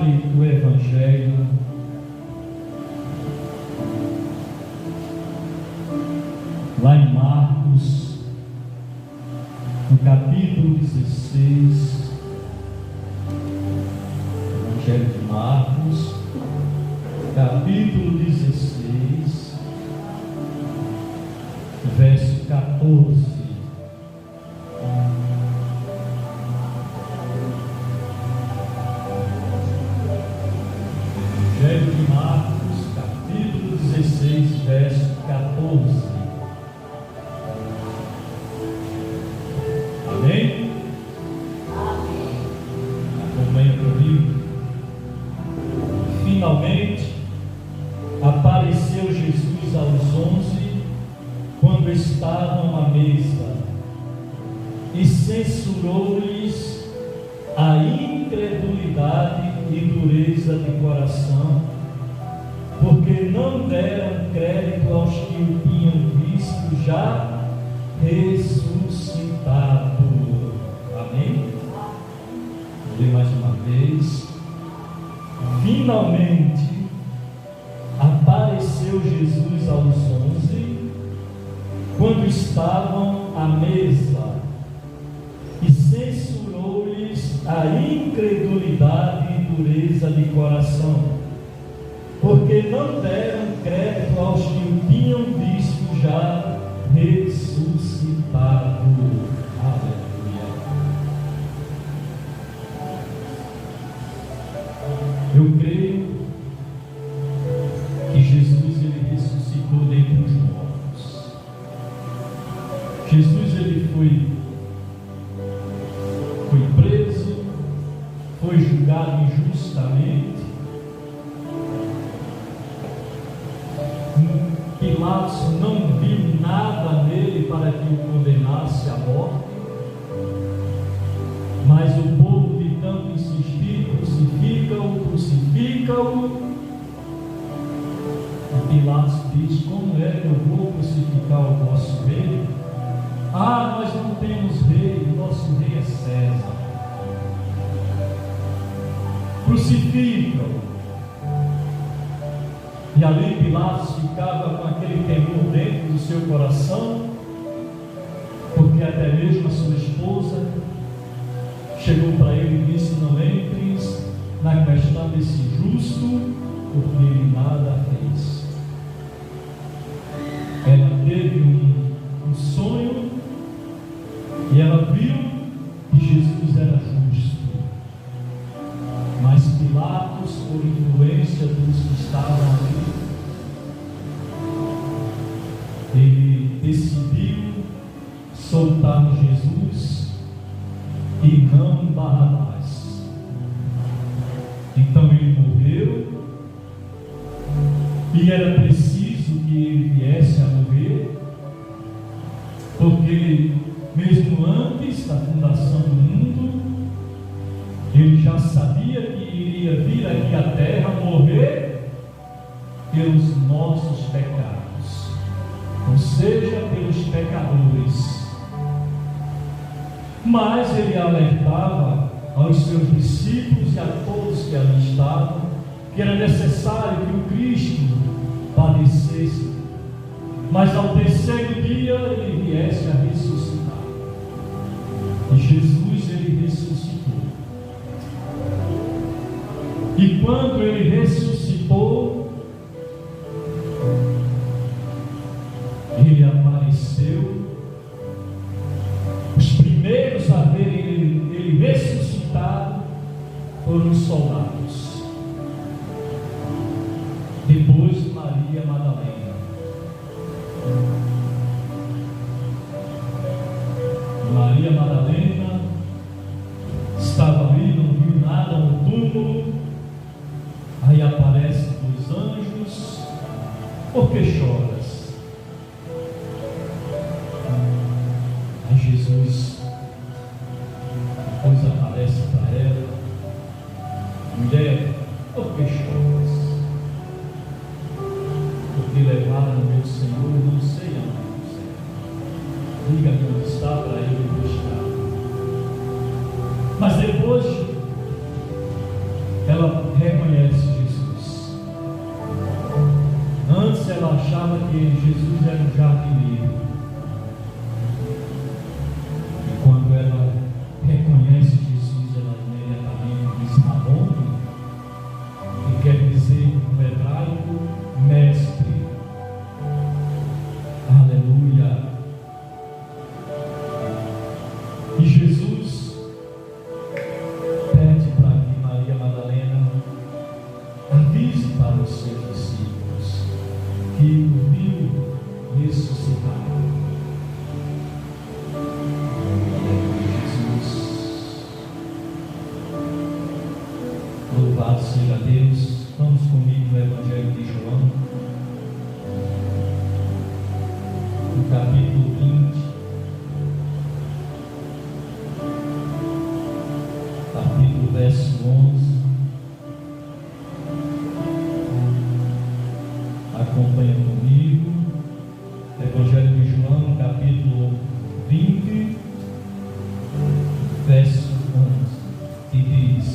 abre o Evangelho lá em Marcos, no capítulo 16, Evangelho de Marcos, capítulo 16, verso 14. Evangelho de Marcos, capítulo 16, verso 14. Amém? Acompanha comigo. Finalmente apareceu Jesus aos 11, quando estavam à mesa, e censurou-lhes a incredulidade e dureza de coração, porque não deram crédito aos que o tinham visto já ressuscitado. Amém? Vou ler mais uma vez. Finalmente apareceu Jesus aos 11, quando estavam à mesa, e censurou-lhes a incredulidade e dureza de coração, porque não deram crédito aos que o tinham visto já ressuscitado. Aleluia. Eu creio que Jesus ele ressuscitou dentre os mortos. Jesus ele foi preso, foi julgado injustamente. Pilatos não viu nada nele para que o condenasse à morte, mas o povo de tanto insistir, crucifica-o, crucifica-o. E Pilatos diz: como é que eu vou crucificar o vosso rei? Ah, nós não temos rei, o nosso rei é César. Crucifica-o. E ali Pilatos ficava com aquele temor dentro do seu coração, porque até mesmo a sua esposa chegou para ele e disse: não entres na questão desse justo, porque ele nada fez. Ela teve um sonho e ela viu que Jesus era justo, mas Pilatos, por influência dos que estavam ali, ele decidiu soltar Jesus e não Barrabás. Então ele morreu, e era preciso que ele viesse a morrer, porque mesmo antes da fundação do mundo, ele já sabia que iria vir aqui à terra morrer pelos nossos pecados, ou seja, pelos pecadores. Mas ele alertava aos seus discípulos e a todos que ali estavam que era necessário que o Cristo padecesse, mas ao terceiro dia ele viesse a ressuscitar. E Jesus ele ressuscitou. E quando ele ressuscitou, ele apareceu. Os primeiros a verem ele ressuscitado foram os soldados. Depois Maria Madalena. Maria Madalena estava ali, não viu nada no túmulo. Aí aparecem os anjos. Por que choras? Aí Jesus depois aparece para ela: mulher, por que choras? Porque levaram o meu Senhor, não sei aonde. Diga-me onde está para ele buscar. Mas depois ela achava que Jesus era um jardineiro. E quando ela reconhece Jesus, ela imediatamente diz Rabone, que quer dizer no hebraico mestre. Aleluia. E Jesus pede para que Maria Madalena avise para os seus discípulos que o viu ressuscitar. Jesus, louvado seja Deus. Vamos comigo no Evangelho de João, no capítulo 20, capítulo verso 11. Acompanha comigo, Evangelho de João, capítulo 20, verso 11, que diz: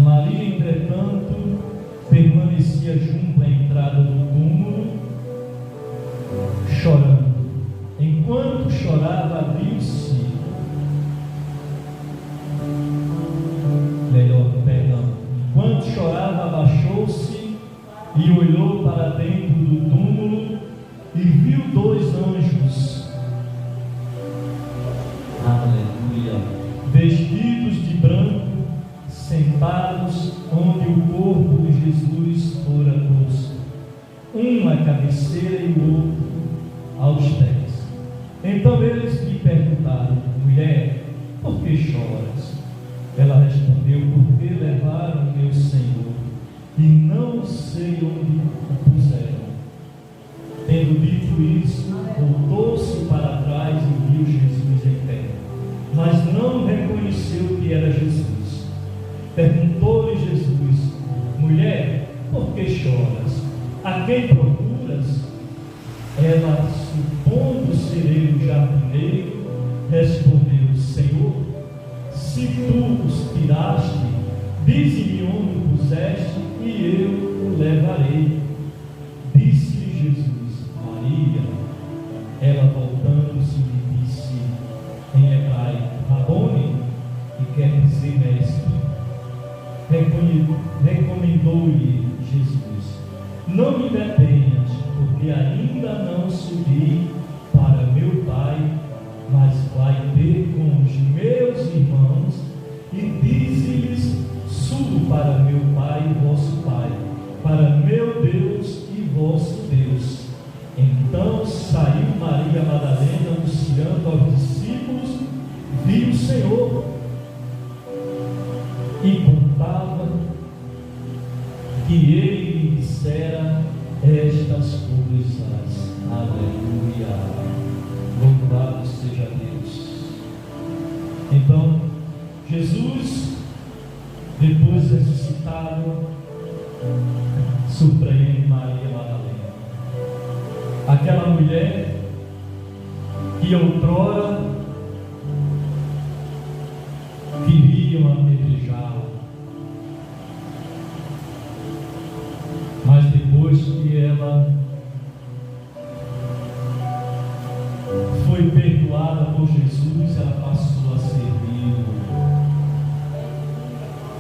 Maria, entretanto, permanecia junto à entrada do túmulo, chorando. Enquanto chorava, abriu-se. Enquanto chorava, abaixou-se e olhou para dentro do túmulo e viu dois anjos, aleluia, vestidos de branco, sentados onde o corpo de Jesus fora posto, um à cabeceira e o outro aos pés. Então eles lhe perguntaram: mulher, por que choras? Ela respondeu: porque levaram meu Senhor e não sei onde o puseram. Tendo dito isso, voltou-se para trás e viu Jesus em pé, mas não reconheceu que era Jesus. Perguntou-lhe Jesus: mulher, por que choras? A quem procuras? Ela, supondo ser ele o jardineiro, respondeu: Senhor, se tu os tiraste, dize-me onde o puseste, e eu o levarei. Disse-lhe Jesus: Maria. Ela, voltando-se, lhe disse em hebraico Rabone, que quer dizer mestre. Recomendou-lhe Jesus: não me detenhas, porque ainda não subi para meu Pai, mas vai ter com os meus irmãos e dize-lhes: subo para meu Pai e vosso Pai, para meu Deus e vosso Deus. Então saiu Maria Madalena, anunciando aos discípulos: viu o Senhor, e contava que ele lhe dissera estas coisas. Aleluia. Louvado seja Deus. Então, Jesus, depois ressuscitado, surpreende Maria Madalena. Aquela mulher que outrora queriam apedrejá-la, mas depois que ela foi perdoada por Jesus, ela passou a servi-lo.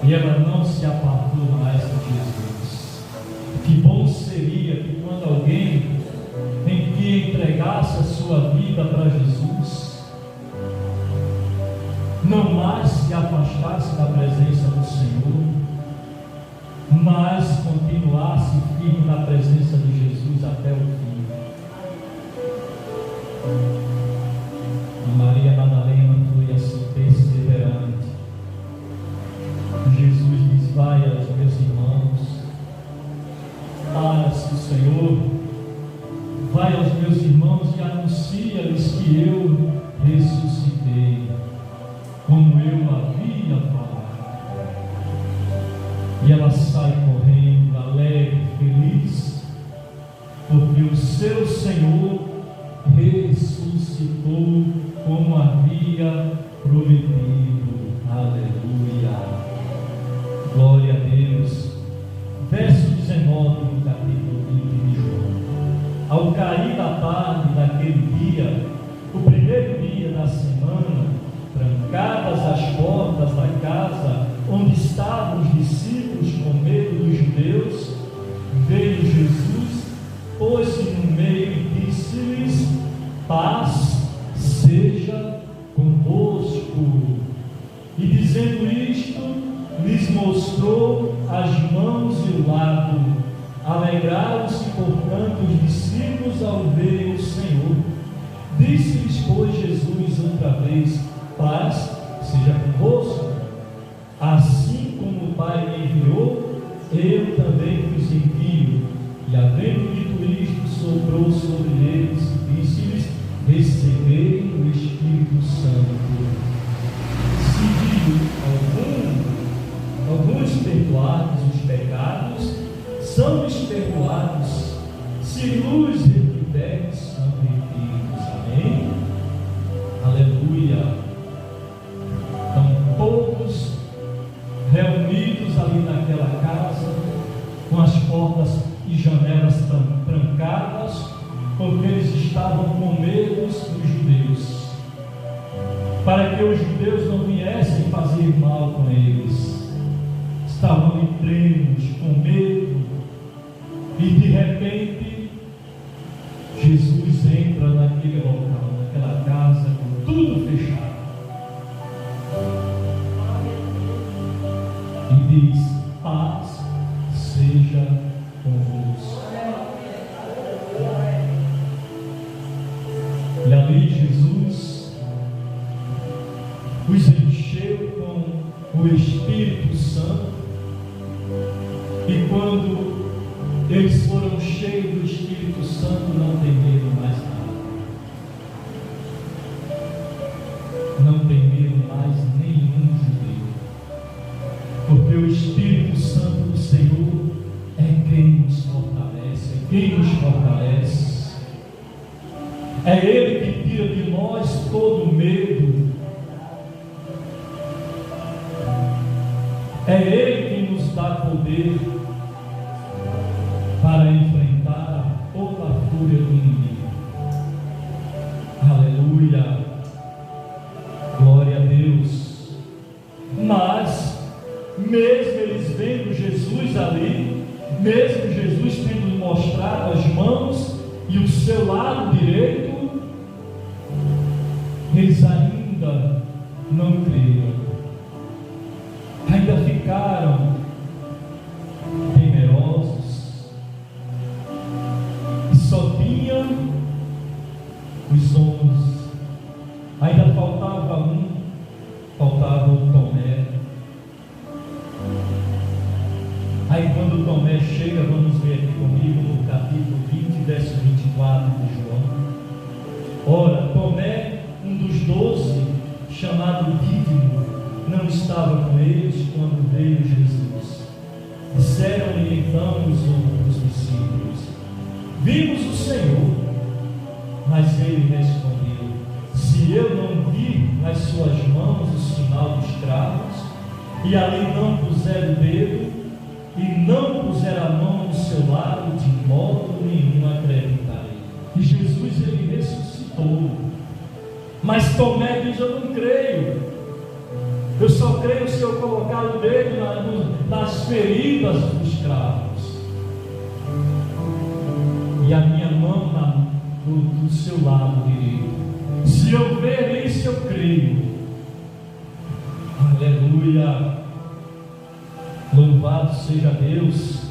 E ela não se apartou mais de Jesus. Que bom seria que quando alguém em que entregasse a sua vida para Jesus, não mais se afastasse da presença do Senhor, mas continuasse firme na presença de Jesus até o fim. Maria Madalena foi assim perseverante. Jesus diz: vai aos meus irmãos, para-se o Senhor, vai aos meus irmãos e anuncia-lhes que eu ressuscitei, como eu havia falado. E ela sai correndo, alegre, feliz, porque o seu Senhor ressuscitou como havia prometido. Aleluia. Glória a Deus. Verso 19. 19, no capítulo 20 de João. Ao cair da tarde daquele dia, o primeiro dia da semana, trancadas as portas da casa onde estavam os discípulos com medo dos judeus, veio Jesus, pôs-se no meio e disse-lhes: paz seja convosco. E dizendo isto, lhes mostrou as mãos e o lado. Alegraram-se, portanto, os discípulos ao verem o Senhor. Disse-lhes, pois, Jesus outra vez: paz seja convosco. Assim como o Pai me enviou, eu também vos envio. E havendo dito isto, soprou sobre eles e disse-lhes: recebei o Espírito Santo. Se alguns perdoados os pecados, são-lhes perdoados. Se luz retribuídos, são retidos. Amém? Aleluia. Então todos reunidos ali naquela casa, com as portas e janelas trancadas, porque eles estavam com medo dos judeus, para que os judeus não viessem fazer mal com eles. Estavam em tremos, com medo, e de repente Jesus entra naquele local, naquela casa, com tudo fechado, e diz: paz seja convosco. E ali Jesus os encheu com o Espírito Santo, e quando eles foram cheios do Espírito Santo, não temeram mais nada. Não temeram mais nenhum judeu, porque o Espírito Santo do Senhor é quem nos fortalece, é quem nos fortalece. É Ele que tira de nós todo medo. É Ele que nos dá poder para enfrentar toda a fúria do inimigo. Aleluia. Glória a Deus. Mas, mesmo eles vendo Jesus ali, mesmo Jesus tendo mostrado as mãos e o seu lado direito, eles ainda não creram, ainda ficaram temerosos, e só tinham os 11, ainda faltava o Tomé. Aí quando Tomé chega, vamos ver aqui comigo no capítulo 20, verso 24 de João. Ora, Tomé, um dos 12, chamado Dídimo, não estava com eles quando veio Jesus. Disseram-lhe então os outros discípulos: vimos o Senhor. Mas ele respondeu: se eu não vir nas suas mãos o sinal dos cravos, e ali não puser o dedo, e não puser a mão no seu lado, de modo nenhum acreditarei. E Jesus, ele ressuscitou. Mas Tomé diz: eu não creio. Eu só creio se eu colocar o dedo nas feridas dos cravos, e a minha mão do seu lado direito. Se eu ver isso, eu creio. Aleluia. Louvado seja Deus.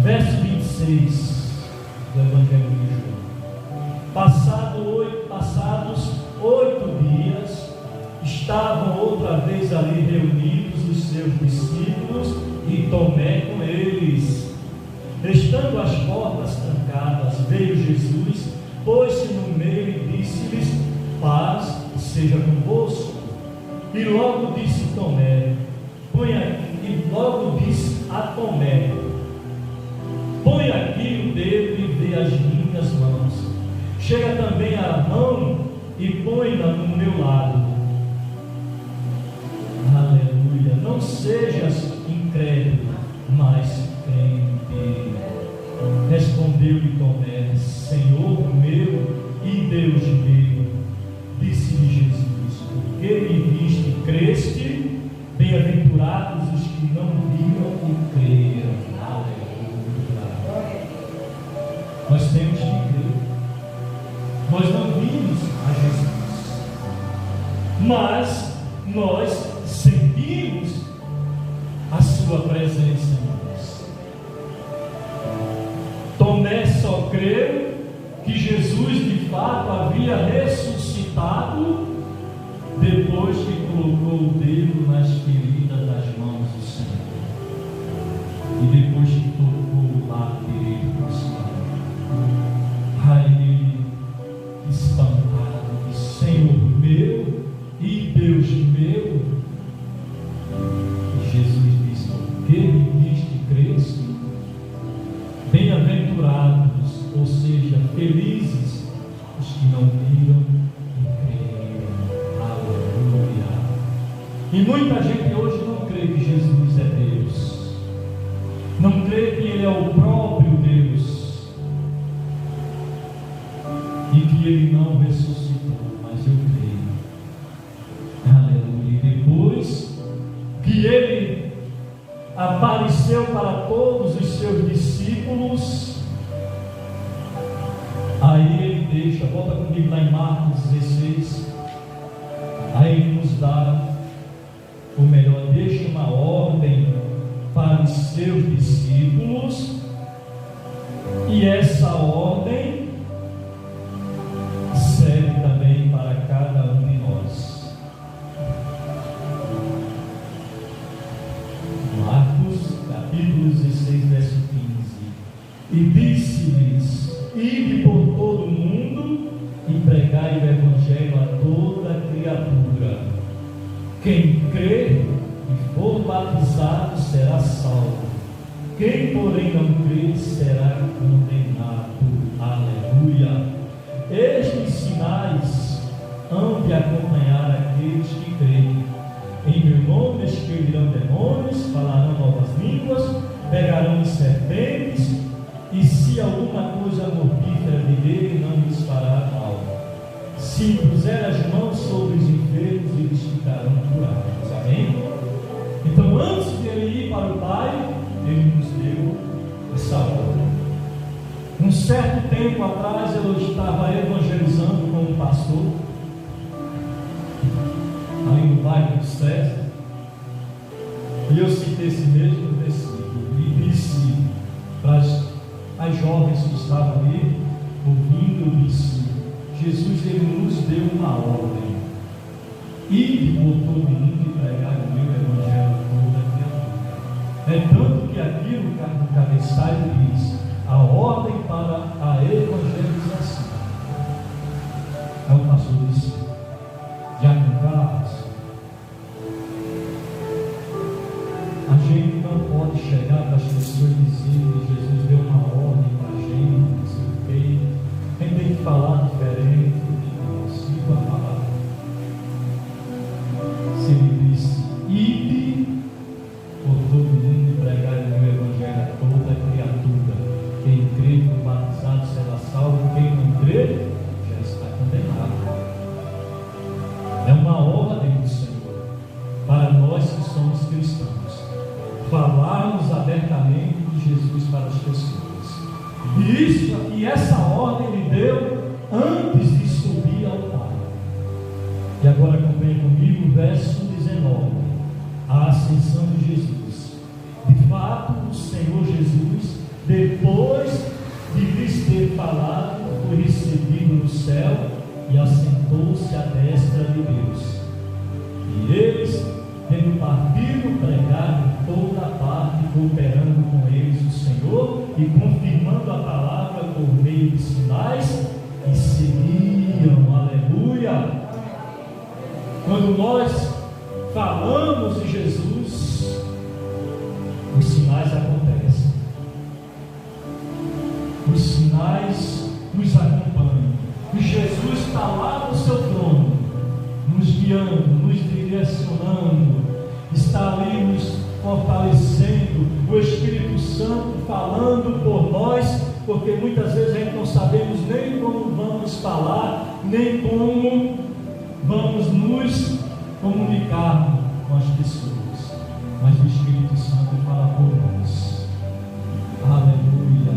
Verso 26 do Evangelho de João. Passados 8 dias, estavam outra vez ali reunidos os seus discípulos e Tomé com eles. Estando as portas trancadas, veio Jesus, pôs-se no meio e disse-lhes: paz seja convosco. E logo disse a Tomé: põe aqui o dedo e vê as minhas mãos. Chega também a mão e põe-na no meu lado. Aleluia. Não sejas incrédulo, mas crente. porque me viste e creste, bem-aventurados os que não viram e creram. Aleluia. Nós temos que crer. Nós não vimos a Jesus, mas nós sentimos a sua presença em nós. Tomé só creu que Jesus de fato havia ressuscitado depois que colocou o dedo nas feridas das mãos do Senhor e depois que tocou o lado direito do Senhor. Aí, espantado, Senhor meu e Deus meu, e Jesus disse: porque me viste e creste, bem-aventurados, ou seja, felizes os que não viram e creram. Aleluia. E muita gente hoje não crê que Jesus é Deus, não crê que Ele é o próprio Deus e que Ele não ressuscitou, mas eu creio. Aleluia. E depois que Ele apareceu para todos os seus discípulos, aí Ele deixa, volta comigo lá em Marcos 16, aí Ele nos dá, ou melhor, deixa uma ordem para os seus discípulos, e essa ordem serve também para cada um de nós. Marcos capítulo 16, verso 15: e disse-lhes: ide por todo o mundo e pregai o Evangelho a toda criatura. Quem crer e for batizado será salvo, quem porém não crer será condenado. Aleluia. Estes sinais hão de acompanhar aqueles que creem. Em meu nome expelirão demônios, falarão novas línguas, pegarão em serpentes, e se alguma coisa mortífera beberem, não lhes fará mal. Se puser as mãos sobre os enfermos, eles ficarão curados. Amém? Então, antes de Ele ir para o Pai, Ele nos deu essa ordem. Um certo tempo atrás, eu estava evangelizando com um pastor ali no bairro do César, e eu citei esse mesmo versículo e disse para as jovens que estavam ali ouvindo, eu disse: Jesus, Ele nos deu uma ordem: ide por todo mundo e pregar o meu Evangelho a toda criatura. É tanto que aqui no cabeçalho diz a ordem para a evangelização. Aí o pastor disse: Diácono Carlos, a gente não pode chegar para as pessoas dizendo que Jesus deu uma ordem para a gente, não sei o quê. A gente tem que falar diferente do que consigo falar. Se Ele disse: ide por todo mundo e pregar o meu Evangelho a toda criatura. Quem crê e for batizado será salvo, quem não crê já está condenado. É uma ordem do Senhor para nós que somos cristãos, falarmos abertamente de Jesus para as pessoas. E essa ordem Ele deu antes de subir ao Pai. E agora acompanhe comigo o verso 19, a ascensão de Jesus. De fato, o Senhor Jesus, depois de lhes ter falado, foi recebido no céu e assentou-se à destra de Deus. E eles, tendo partido, pregaram em toda parte, cooperando com eles o Senhor e confirmando a palavra por meio de sinais, e seguiam. Aleluia. Quando nós falamos de Jesus, os sinais acontecem. Os sinais nos acompanham. E Jesus está lá no seu trono, nos guiando, nos direcionando, está ali nos fortalecendo, o Espírito Santo falando por nós, porque muitas vezes a gente não sabemos nem como vamos falar, nem como vamos nos comunicarmos com as pessoas, mas o Espírito Santo fala por nós. Aleluia.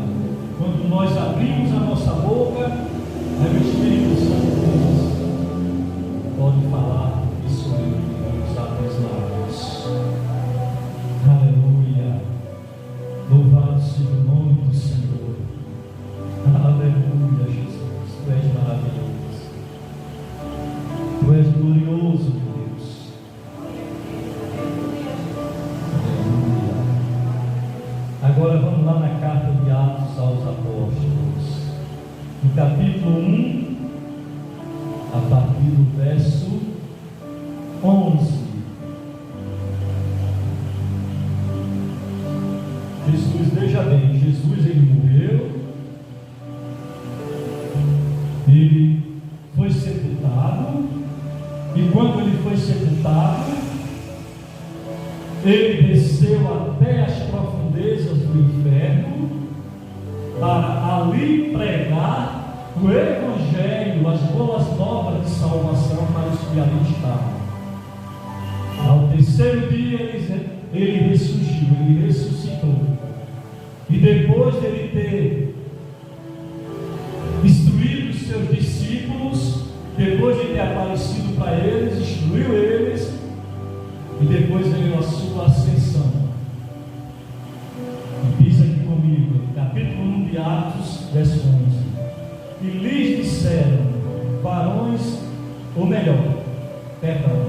Quando nós abrimos a nossa boca, aí o Espírito Santo diz: pode falar, isso é os atos lábios. Aleluia. Louvado seja o nome do Senhor. Aleluia, Jesus. Tu és maravilhoso. Tu és glorioso, meu Deus. Aleluia. Agora vamos lá na carta de Atos aos Apóstolos, no capítulo 1, a partir do verso 11. Jesus, veja bem, Jesus ele morreu, ele foi sepultado, e quando ele foi sepultado, ele desceu até as profundezas do inferno para ali pregar o Evangelho, as boas novas de salvação para os que ali estavam. Ao terceiro dia ele ressurgiu, ele ressuscitou. E depois de ele ter instruído os seus discípulos, depois de ter aparecido para eles, instruiu eles, e depois veio a sua ascensão. E diz aqui comigo, capítulo 1 de Atos, verso 11: e lhes disseram, varões, ou melhor, perdão,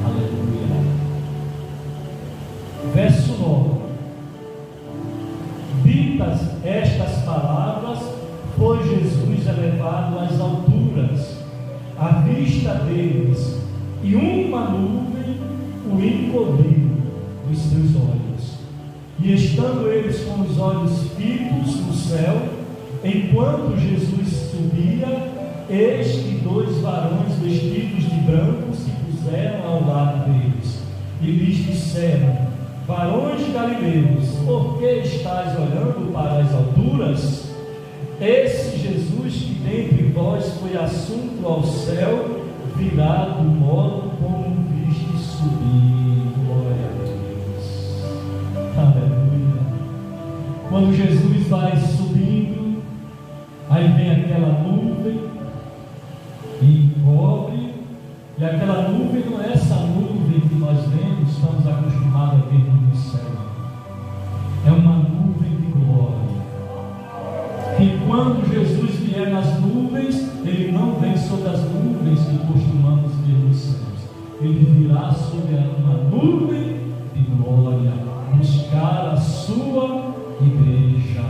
aleluia, verso 9: ditas estas palavras, foi Jesus elevado às alturas, à vista deles, e uma nuvem o encobriu os seus olhos. E estando eles com os olhos fitos no céu, enquanto Jesus subia, eis que dois varões vestidos de branco se puseram ao lado deles, e lhes disseram: varões galileus, por que estáis olhando para as alturas? Esse Jesus que dentre vós foi assunto ao céu, virá do modo como viste subir. Glória a Deus. Aleluia. Quando Jesus vai subindo, aí vem aquela nuvem e encobre, e aquela nuvem não é essa nuvem que nós vemos, estamos acostumados a ver no céu. É uma nuvem de glória. Que quando Jesus vier nas nuvens, ele não vem sobre as nuvens que costumamos ver nos céus. Ele virá sobre uma nuvem de glória, buscar a sua igreja.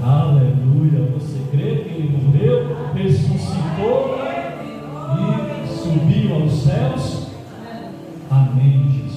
Aleluia. Você crê que ele morreu, ressuscitou e subiu aos céus? Amém, Jesus.